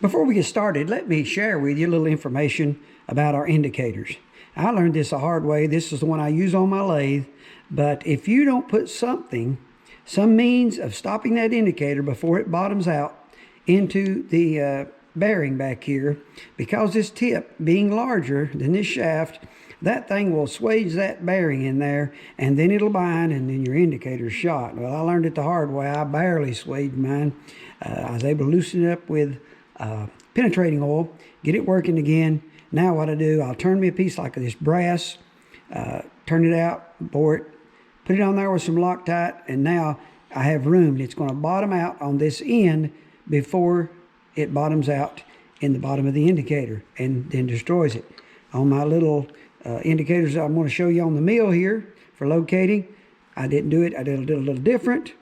Before we get started, let me share with you a little information about our indicators. I learned this the hard way. This is the one I use on my lathe. But if you don't put some means of stopping that indicator before it bottoms out into the bearing back here, because this tip being larger than this shaft, that thing will swage that bearing in there, and then it'll bind, and then your indicator's shot. Well, I learned it the hard way. I barely swaged mine. I was able to loosen it up with penetrating oil, get it working again. Now what I do, I'll turn me a piece like this brass, turn it out, bore it, put it on there with some Loctite, and now I have room. It's going to bottom out on this end before it bottoms out in the bottom of the indicator and then destroys it. On my little indicators I'm going to show you on the mill here for locating, I didn't do it. I did a little different.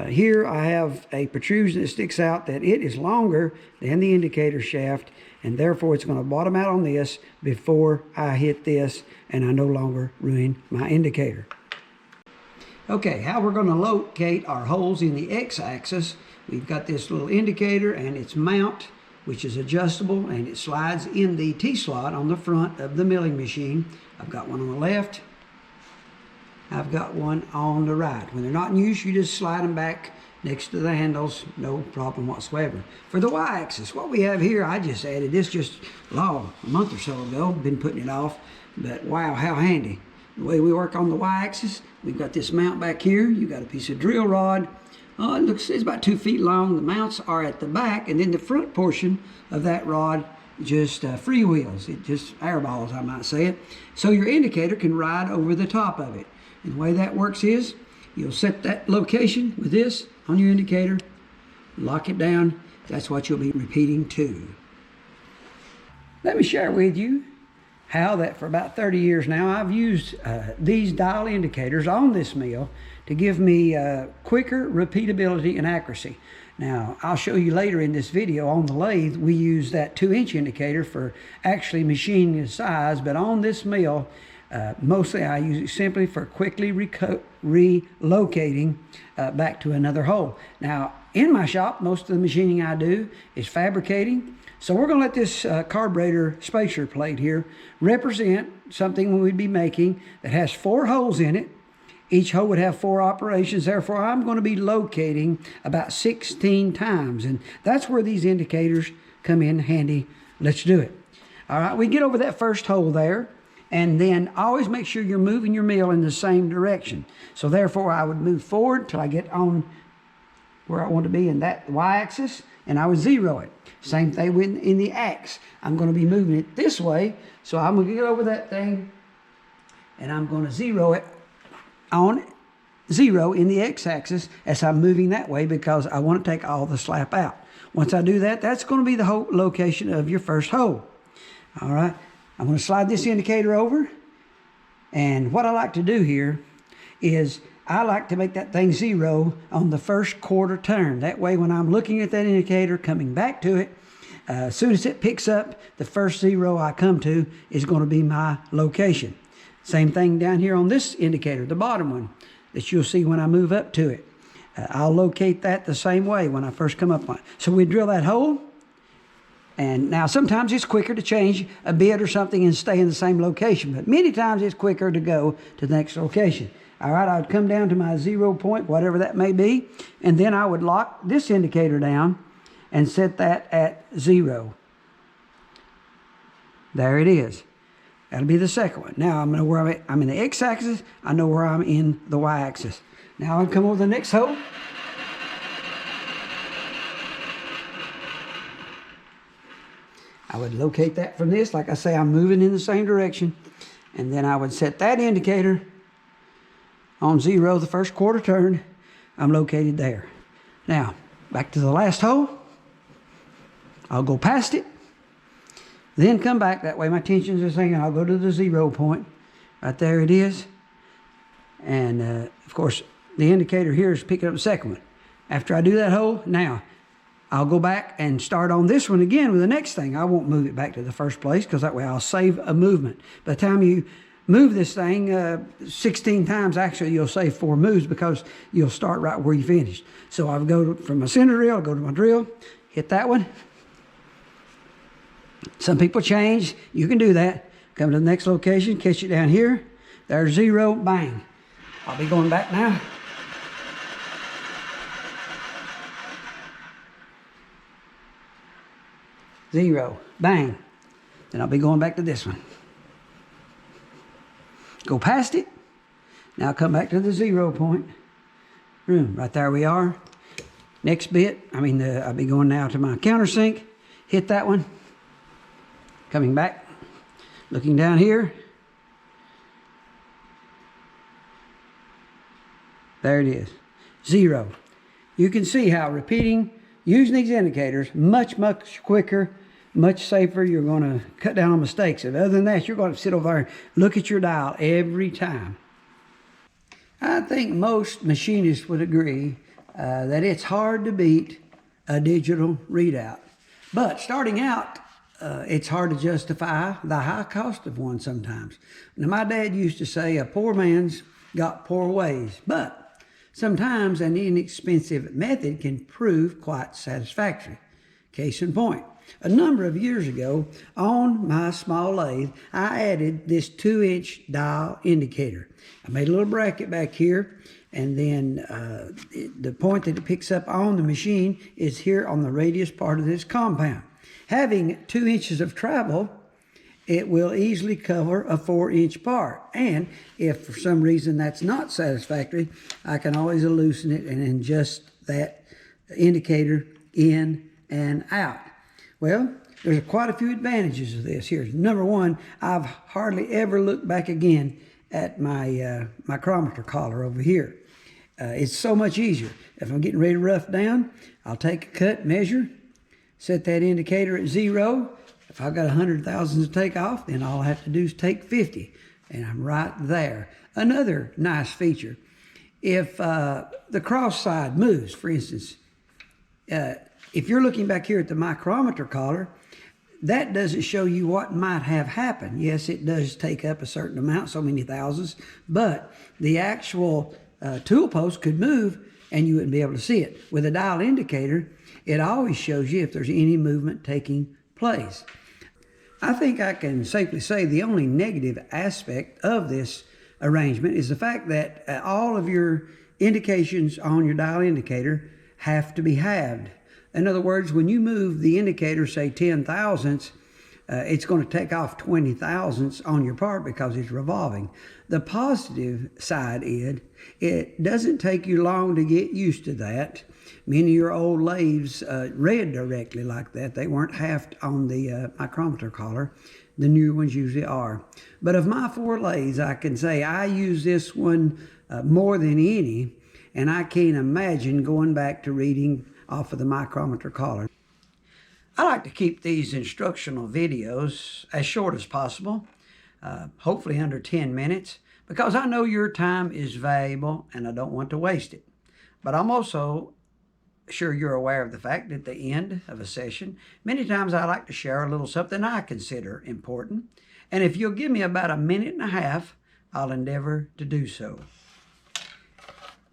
Here I have a protrusion that sticks out that it is longer than the indicator shaft, and therefore it's going to bottom out on this before I hit this, and I no longer ruin my indicator. Okay, how we're going to locate our holes in the x-axis. We've got this little indicator and its mount, which is adjustable, and it slides in the T-slot on the front of the milling machine. I've got one on the left. I've got one on the right. When they're not in use, you just slide them back next to the handles, no problem whatsoever. For the y-axis, what we have here, I just added this just a month or so ago, been putting it off, but wow, how handy. The way we work on the y-axis, we've got this mount back here, you've got a piece of drill rod. It's about 2 feet long. The mounts are at the back, and then the front portion of that rod just freewheels. It just airballs, I might say it. So your indicator can ride over the top of it. And the way that works is you'll set that location with this on your indicator, lock it down. That's what you'll be repeating too. Let me share with you how that for about 30 years now I've used these dial indicators on this mill to give me quicker repeatability and accuracy. Now, I'll show you later in this video on the lathe, we use that 2-inch indicator for actually machining the size, but on this mill, mostly I use it simply for quickly relocating back to another hole. Now, in my shop, most of the machining I do is fabricating. So we're going to let this carburetor spacer plate here represent something we'd be making that has 4 holes in it. Each hole would have 4 operations. Therefore, I'm going to be locating about 16 times. And that's where these indicators come in handy. Let's do it. All right, we get over that first hole there. And then always make sure you're moving your mill in the same direction. So therefore, I would move forward till I get on where I want to be in that y-axis, and I would zero it. Same thing in the X. I'm going to be moving it this way, so I'm going to get over that thing, and I'm going to zero it on 0 in the x-axis as I'm moving that way, because I want to take all the slap out. Once I do that, that's going to be the whole location of your first hole. All right. I'm going to slide this indicator over, and what I like to do here is I like to make that thing 0 on the first quarter turn. That way when I'm looking at that indicator coming back to it, as soon as it picks up, the first 0 I come to is going to be my location. Same thing down here on this indicator, the bottom one, that you'll see when I move up to it. I'll locate that the same way when I first come up on it. So we drill that hole. And now sometimes it's quicker to change a bit or something and stay in the same location, but many times it's quicker to go to the next location. All right, I would come down to my 0 point, whatever that may be, and then I would lock this indicator down and set that at 0. There it is. That'll be the second one. Now I know where I'm at. I'm in the x-axis. I know where I'm in the y-axis. Now I'll come over to the next hole. I would locate that from this. Like I say, I'm moving in the same direction. And then I would set that indicator on 0, the first quarter turn. I'm located there. Now, back to the last hole. I'll go past it. Then come back. That way my tensions are sinking. I'll go to the 0 point. Right there it is. And, of course, the indicator here is picking up the second one. After I do that hole, now, I'll go back and start on this one again with the next thing. I won't move it back to the first place, because that way I'll save a movement. By the time you move this thing 16 times, actually you'll save 4 moves, because you'll start right where you finished. So I'll go from my center drill, I'll go to my drill, hit that one, Some people change. You can do that. Come to the next location, catch it down here. There's 0, bang. I'll be going back now. Zero, bang. Then I'll be going back to this one. Go past it. Now come back to the 0 point. Right there we are. Next bit, I'll be going now to my countersink. Hit that one. Coming back. Looking down here. There it is. 0. You can see how repeating, using these indicators, much quicker, much safer. You're going to cut down on mistakes. And other than that, you're going to sit over there and look at your dial every time. I think most machinists would agree that it's hard to beat a digital readout. But starting out, it's hard to justify the high cost of one sometimes. Now, my dad used to say, a poor man's got poor ways. But sometimes an inexpensive method can prove quite satisfactory. Case in point, a number of years ago, on my small lathe, I added this 2-inch dial indicator. I made a little bracket back here, and then the point that it picks up on the machine is here on the radius part of this compound. Having 2 inches of travel, it will easily cover a 4-inch part. And if for some reason that's not satisfactory, I can always loosen it and adjust that indicator in and out. Well, there's quite a few advantages of this. Here's number one. I've hardly ever looked back again at my micrometer collar over here. It's so much easier. If I'm getting ready to rough down, I'll take a cut, measure, set that indicator at 0. If I've got 100 thousandths to take off, then all I have to do is take 50, and I'm right there. Another nice feature, if the cross side moves, for instance, if you're looking back here at the micrometer collar, that doesn't show you what might have happened. Yes, it does take up a certain amount, so many thousands, but the actual tool post could move and you wouldn't be able to see it. With a dial indicator, it always shows you if there's any movement taking place. I think I can safely say the only negative aspect of this arrangement is the fact that all of your indications on your dial indicator have to be halved. In other words, when you move the indicator, say 10 thousandths, it's going to take off 20 thousandths on your part because it's revolving. The positive side is it doesn't take you long to get used to that. Many of your old lathes read directly like that. They weren't halved on the micrometer collar. The new ones usually are. But of my 4 lathes, I can say I use this one more than any, and I can't imagine going back to reading off of the micrometer collar. I like to keep these instructional videos as short as possible, hopefully under 10 minutes, because I know your time is valuable and I don't want to waste it. But I'm also sure you're aware of the fact that at the end of a session, many times I like to share a little something I consider important. And if you'll give me about 1.5 minutes, I'll endeavor to do so.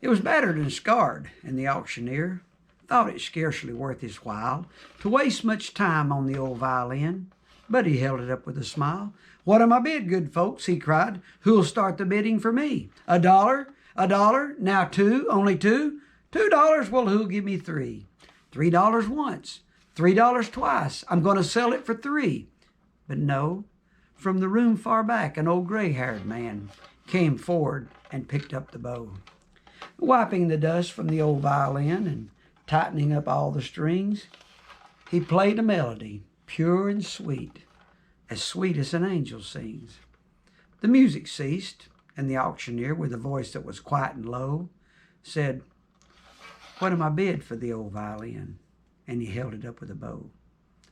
It was battered and scarred, and the auctioneer thought it scarcely worth his while to waste much time on the old violin, but he held it up with a smile. "What am I bid, good folks?" he cried. "Who'll start the bidding for me? $1, $1, now 2, only 2. $2, well, who'll give me 3? $3 once, $3 twice. I'm going to sell it for 3. But no, from the room far back, an old gray-haired man came forward and picked up the bow. Wiping the dust from the old violin and tightening up all the strings, he played a melody, pure and sweet as an angel sings. The music ceased, and the auctioneer, with a voice that was quiet and low, said, "What am I bid for the old violin?" And he held it up with a bow.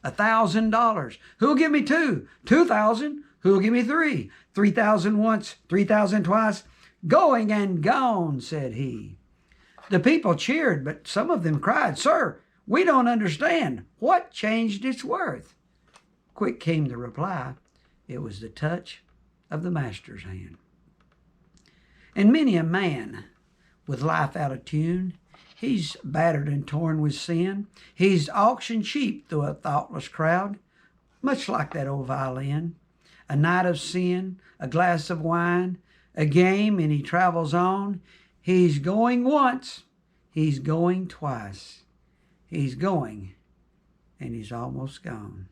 $1,000. Who'll give me 2? 2,000. Who'll give me 3? 3,000 once, 3,000 twice. Going and gone, said he. The people cheered, but some of them cried, "Sir, we don't understand. What changed its worth?" Quick came the reply. It was the touch of the master's hand. And many a man with life out of tune, he's battered and torn with sin. He's auctioned cheap through a thoughtless crowd. much like that old violin. A night of sin, a glass of wine, a game, and he travels on. He's going once, he's going twice. He's going, and he's almost gone.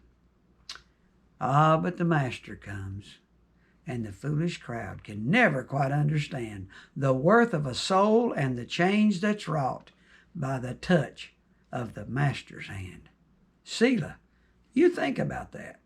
Ah, but the master comes, and the foolish crowd can never quite understand the worth of a soul and the change that's wrought by the touch of the master's hand. Selah, you think about that.